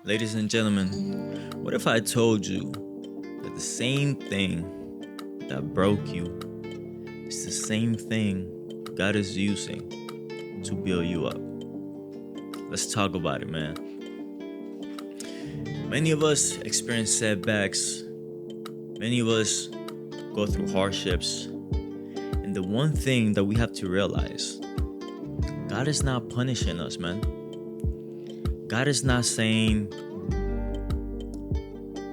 Ladies and gentlemen, what if I told you that the same thing that broke you is the same thing God is using to build you up? Let's talk about it, man. Many of us experience setbacks, many of us go through hardships, and the one thing that we have to realize, God is not punishing us, man. God is not saying,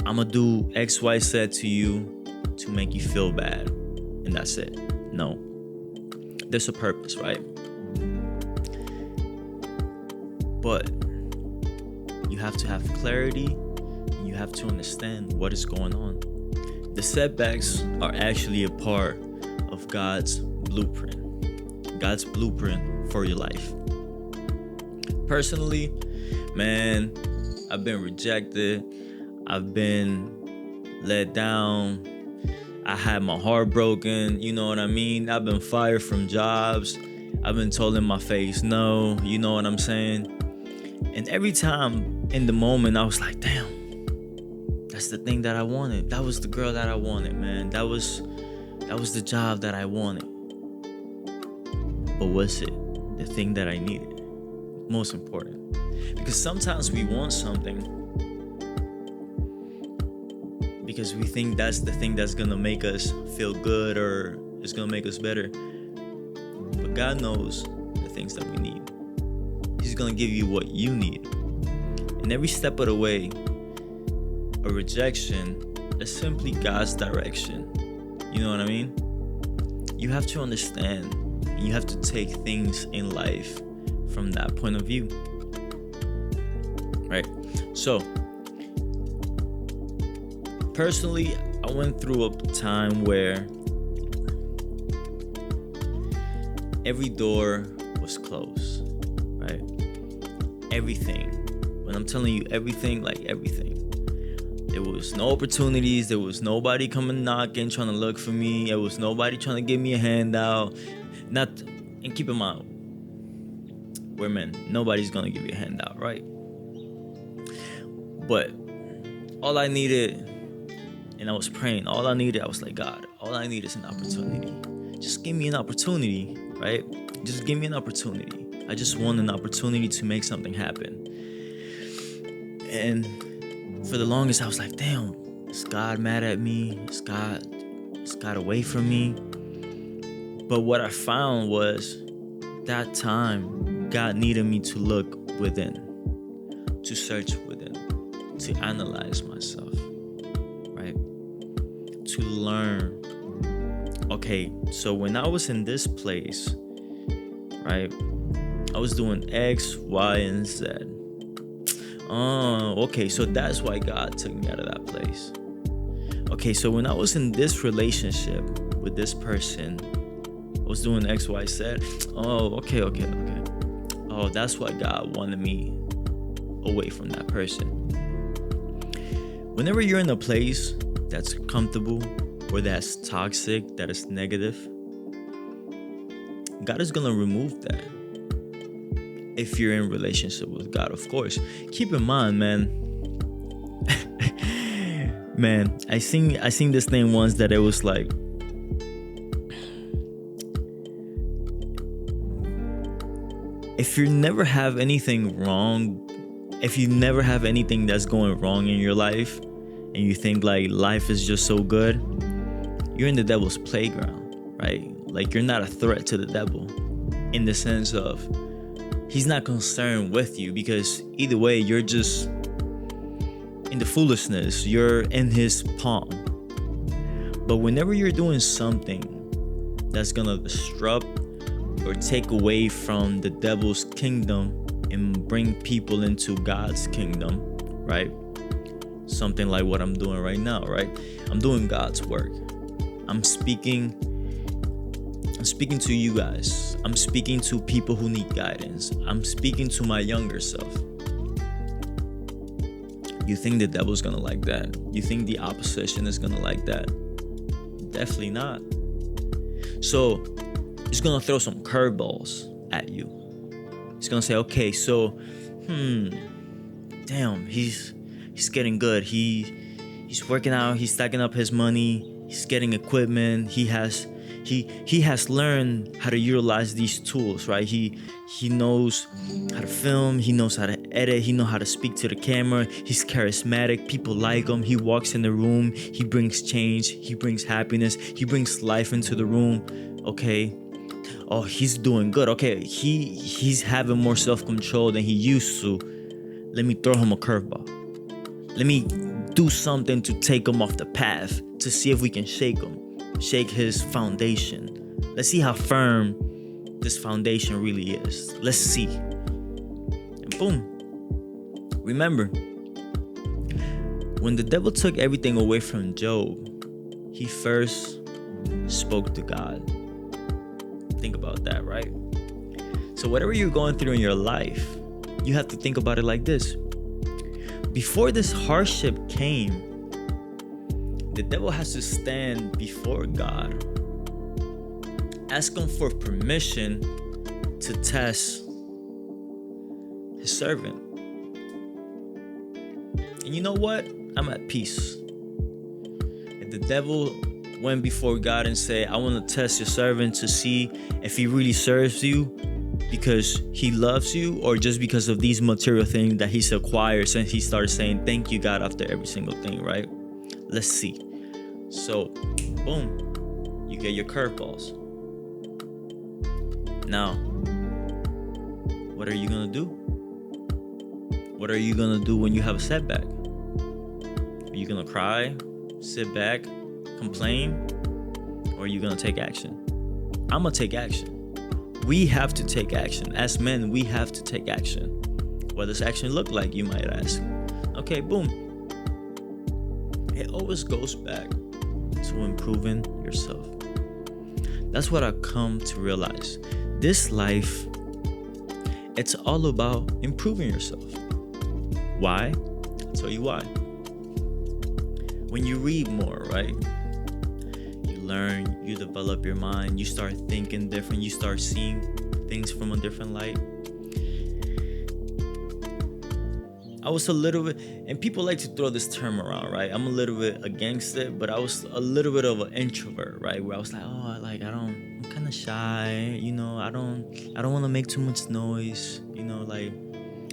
I'm gonna do X, Y, Z to you to make you feel bad, and that's it. No. There's a purpose, right? But you have to have clarity, and you have to understand what is going on. The setbacks are actually a part of God's blueprint for your life. Personally, man, I've been rejected. I've been let down. I had my heart broken. You know what I mean? I've been fired from jobs. I've been told in my face, no. You know what I'm saying? And every time in the moment, I was like, damn, that's the thing that I wanted. That was the girl that I wanted, man. That was the job that I wanted. But was it the thing that I needed? Most important. Because sometimes we want something because we think that's the thing that's gonna make us feel good or it's gonna make us better. But God knows the things that we need. He's gonna give you what you need. And every step of the way, a rejection is simply God's direction. You know what I mean? You have to understand, and you have to take things in life from that point of view. Right? So, personally, I went through a time where every door was closed, right? Everything. When I'm telling you everything, like everything. There was no opportunities. There was nobody coming knocking, trying to look for me. There was nobody trying to give me a handout. And keep in mind, we're men. Nobody's gonna give you a handout, right? But all I needed, and I was praying, I was like, God, all I need is an opportunity. Just give me an opportunity, right? Just give me an opportunity. I just want an opportunity to make something happen. And for the longest, I was like, damn, is God mad at me? Is God away from me? But what I found was that time, God needed me to look within, to search within, to analyze myself, right? To learn. Okay, so when I was in this place, right, I was doing X, Y, and Z. Oh, okay, so that's why God took me out of that place. Okay, so when I was in this relationship with this person, I was doing X, Y, Z. Oh, okay. Oh, that's why God wanted me away from that person. Whenever you're in a place that's comfortable or that's toxic, that is negative, God is gonna remove that. If you're in relationship with God, of course. Keep in mind, man. Man, I seen this thing once that it was like, if you never have anything that's going wrong in your life, and you think like life is just so good, you're in the devil's playground, right? Like you're not a threat to the devil in the sense of he's not concerned with you, because either way, you're just in the foolishness. You're in his palm. But whenever you're doing something that's gonna disrupt or take away from the devil's kingdom and bring people into God's kingdom, right? Something like what I'm doing right now, right? I'm doing God's work. I'm speaking to you guys. I'm speaking to people who need guidance. I'm speaking to my younger self. You think the devil's gonna like that? You think the opposition is gonna like that? Definitely not. So it's gonna throw some curveballs at you. It's gonna say, okay, so damn, he's getting good. He's working out. He's stacking up his money. He's getting equipment. He has learned how to utilize these tools, right? He knows how to film. He knows how to edit. He knows how to speak to the camera. He's charismatic. People like him. He walks in the room. He brings change. He brings happiness. He brings life into the room. Okay. Oh, he's doing good. Okay, he's having more self-control than he used to. Let me throw him a curveball. Let me do something to take him off the path, to see if we can shake his foundation. Let's see how firm this foundation really is. Let's see. And boom. Remember, when the devil took everything away from Job, he first spoke to God. Think about that, right? So whatever you're going through in your life, you have to think about it like this. Before this hardship came, the devil has to stand before God, ask him for permission to test his servant. And you know what? I'm at peace. If the devil went before God and said, I want to test your servant to see if he really serves you because he loves you, or just because of these material things that he's acquired since he started saying thank you, God, after every single thing, right? Let's see. So, boom, you get your curveballs. Now, what are you gonna do? What are you gonna do when you have a setback? Are you gonna cry, sit back, complain, or are you gonna take action? I'm gonna take action. We have to take action. As men, we have to take action. What does action look like, you might ask? Okay, boom. It always goes back to improving yourself. That's what I've come to realize. This life, it's all about improving yourself. Why? I'll tell you why. When you read more, right? Learn, you develop your mind, you start thinking different, you start seeing things from a different light. I was a little bit, and people like to throw this term around, right? I'm a little bit against it, but I was a little bit of an introvert, right? Where I was like, I'm kind of shy, I don't want to make too much noise,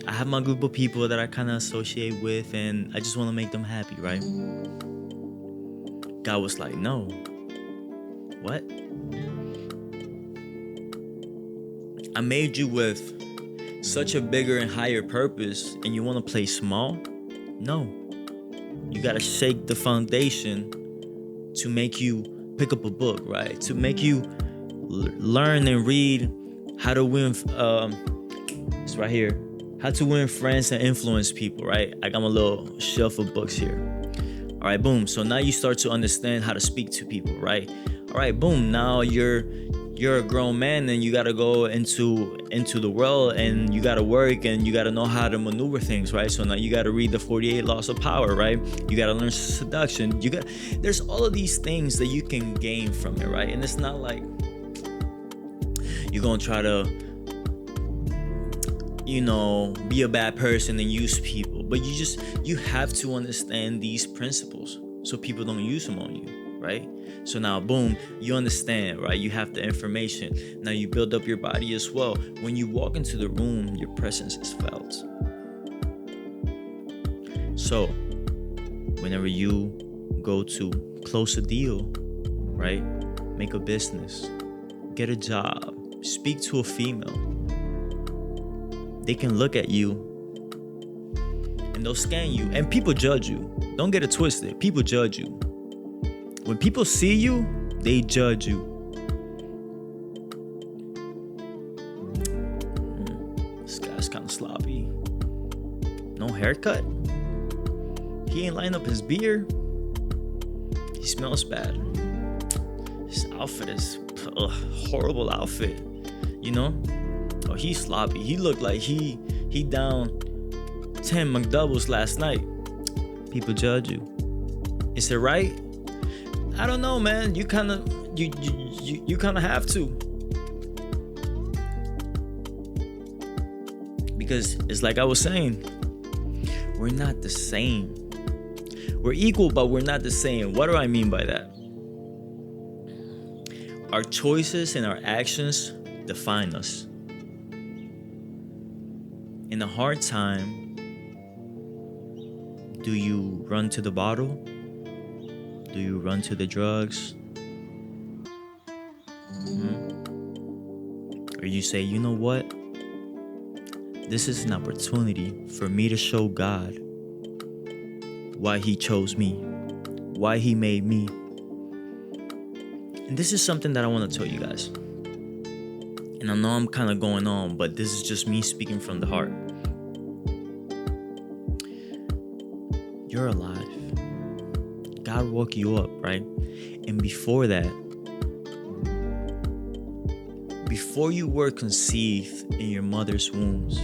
I have my group of people that I kind of associate with, and I just want to make them happy, right? God was like, no. What? I made you with such a bigger and higher purpose, and you want to play small? No. You got to shake the foundation to make you pick up a book, right? To make you learn and read how to win. It's right here. How to win friends and influence people, right? I got my little shelf of books here. All right, boom. So now you start to understand how to speak to people, right? All right, boom. Now you're a grown man, and you got to go into the world, and you got to work, and you got to know how to maneuver things, right? So now you got to read the 48 laws of power, right? You got to learn seduction. There's all of these things that you can gain from it, right? And it's not like you're going to try to, be a bad person and use people, but you have to understand these principles so people don't use them on you, right? So now, boom, you understand, right? You have the information. Now you build up your body as well. When you walk into the room, your presence is felt. So, whenever you go to close a deal, right? Make a business, get a job, speak to a female, they can look at you and they'll scan you. And people judge you. Don't get it twisted. People judge you. When people see you, they judge you. This guy's kind of sloppy. No haircut. He ain't lining up his beard. He smells bad. His outfit is a horrible outfit. Oh, he's sloppy. He looked like he down 10 McDoubles last night. People judge you. Is it right? I don't know, man. You kind of have to, because it's like I was saying, we're not the same. We're equal, but we're not the same. What do I mean by that? Our choices and our actions define us. In a hard time, do you run to the bottle? Do you run to the drugs? Or you say, you know what? This is an opportunity for me to show God why he chose me, why he made me. And this is something that I want to tell you guys. And I know I'm kind of going on, but this is just me speaking from the heart. You're alive. God woke you up, right? And before that, before you were conceived in your mother's wombs,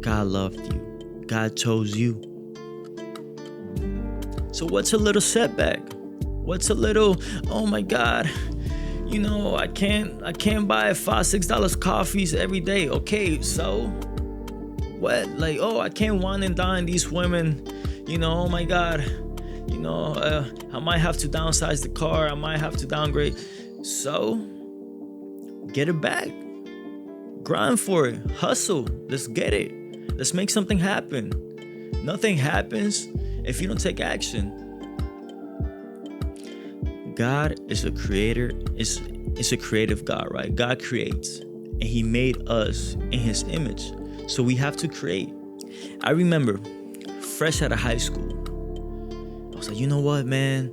God loved you. God chose you. So what's a little setback? What's a little, oh my God, you know, I can't buy $5-6 coffees every day. Okay, so what? Like, oh, I can't wine and dine these women, you know, oh my God, you know, I might have to downsize the car. I might have to downgrade. So get it back. Grind for it. Hustle. Let's get it. Let's make something happen. Nothing happens if you don't take action. God is a creator. It's a creative God, right? God creates, and he made us in his image. So we have to create. I remember fresh out of high school, I was like, you know what, man?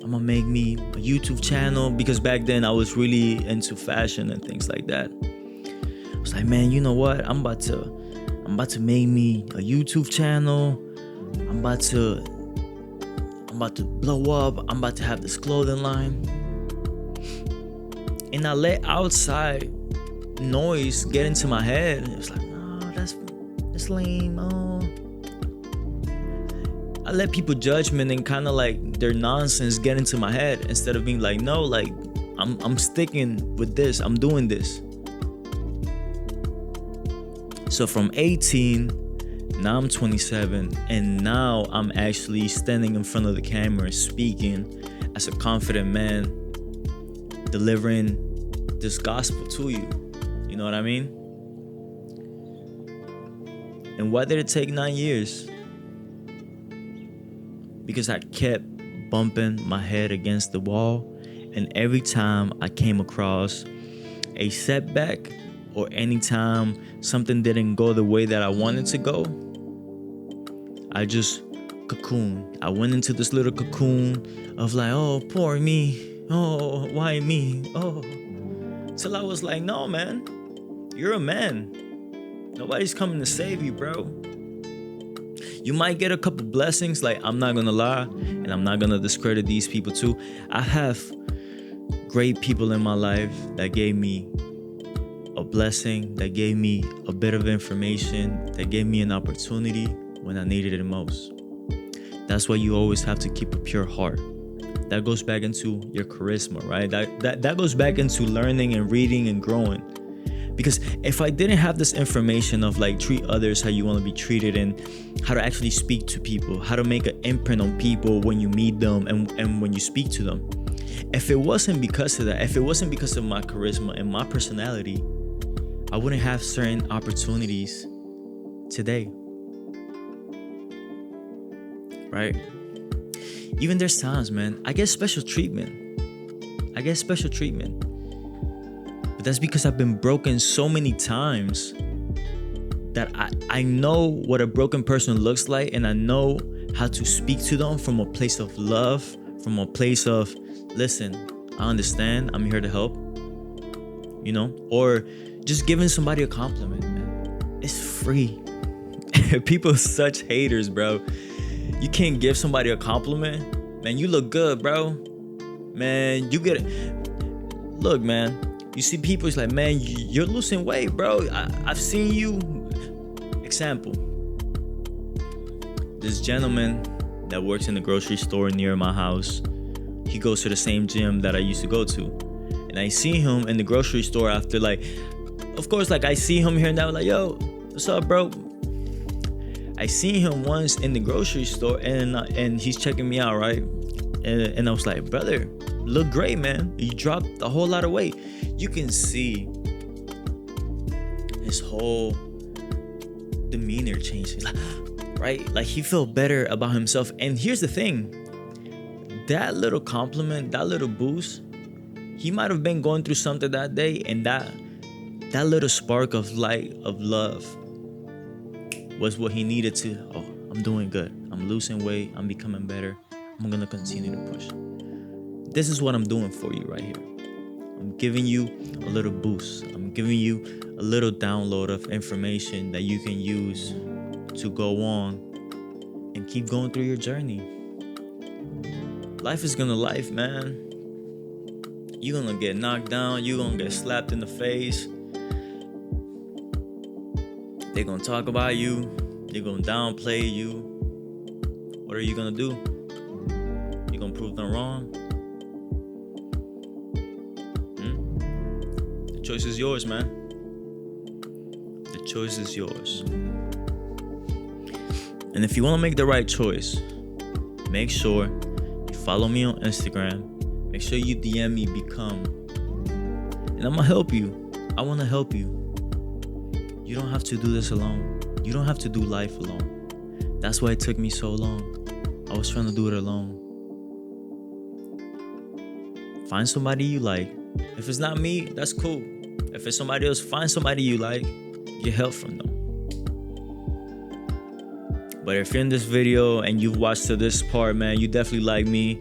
I'm gonna make me a YouTube channel, because back then I was really into fashion and things like that. I was like, man, you know what? I'm about to make me a YouTube channel. I'm about to blow up. I'm about to have this clothing line. And I let outside noise get into my head. It was like, no, that's lame. Oh. I let people judgment and kind of like their nonsense get into my head, instead of being like, no, like I'm sticking with this. I'm doing this. So from 18, now I'm 27, and now I'm actually standing in front of the camera speaking as a confident man, delivering this gospel to you. You know what I mean? And why did it take 9 years? Because I kept bumping my head against the wall, and every time I came across a setback, or anytime something didn't go the way that I wanted to go, I just cocooned. I went into this little cocoon of like, oh, poor me. Oh, why me? Oh. Till I was like, no, man, you're a man. Nobody's coming to save you, bro. You might get a couple blessings, like, I'm not gonna lie, and I'm not gonna discredit these people too. I have great people in my life that gave me a blessing, that gave me a bit of information, that gave me an opportunity when I needed it most. That's why you always have to keep a pure heart. That goes back into your charisma, right? That goes back into learning and reading and growing. Because if I didn't have this information of like treat others how you want to be treated, and how to actually speak to people, how to make an imprint on people when you meet them and when you speak to them, if it wasn't because of that, if it wasn't because of my charisma and my personality, I wouldn't have certain opportunities today. Right? Even there's times, man, I get special treatment. But that's because I've been broken so many times that I know what a broken person looks like, and I know how to speak to them from a place of love, from a place of, listen, I understand, I'm here to help, you know? Or just giving somebody a compliment, man. It's free. People are such haters, bro. You can't give somebody a compliment. Man, you look good, bro. Man, you get it. Look, man. You see people, it's like, man, you're losing weight, bro. I've seen you. Example. This gentleman that works in the grocery store near my house, he goes to the same gym that I used to go to. And I see him in the grocery store after, like, of course, like, I see him here and there, like, yo, what's up, bro? I seen him once in the grocery store, and he's checking me out, right? And I was like, brother, look great, man. You dropped a whole lot of weight. You can see his whole demeanor change. He's like, right? Like, he felt better about himself. And here's the thing, that little compliment, that little boost, he might have been going through something that day, and that little spark of light, of love, was what he needed to, oh, I'm doing good. I'm losing weight. I'm becoming better. I'm going to continue to push. This is what I'm doing for you right here. I'm giving you a little boost. I'm giving you a little download of information that you can use to go on and keep going through your journey. Life is gonna life, man. You're gonna get knocked down. You're gonna get slapped in the face. They're gonna talk about you. They're gonna downplay you. What are you gonna do? You gonna prove them wrong? The choice is yours, man. The choice is yours. And if you want to make the right choice, make sure you follow me on Instagram. Make sure you DM me, Become. And I'm gonna help you. I want to help you. You don't have to do this alone. You don't have to do life alone. That's why it took me so long. I was trying to do it alone. Find somebody you like. If it's not me, that's cool. If it's somebody else, find somebody you like. Get help from them. But if you're in this video and you've watched to this part, man, you definitely like me.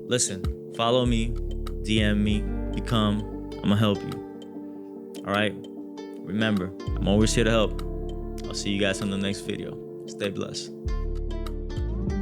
Listen, follow me, DM me, Become. I'm gonna help you. All right? Remember, I'm always here to help. I'll see you guys on the next video. Stay blessed.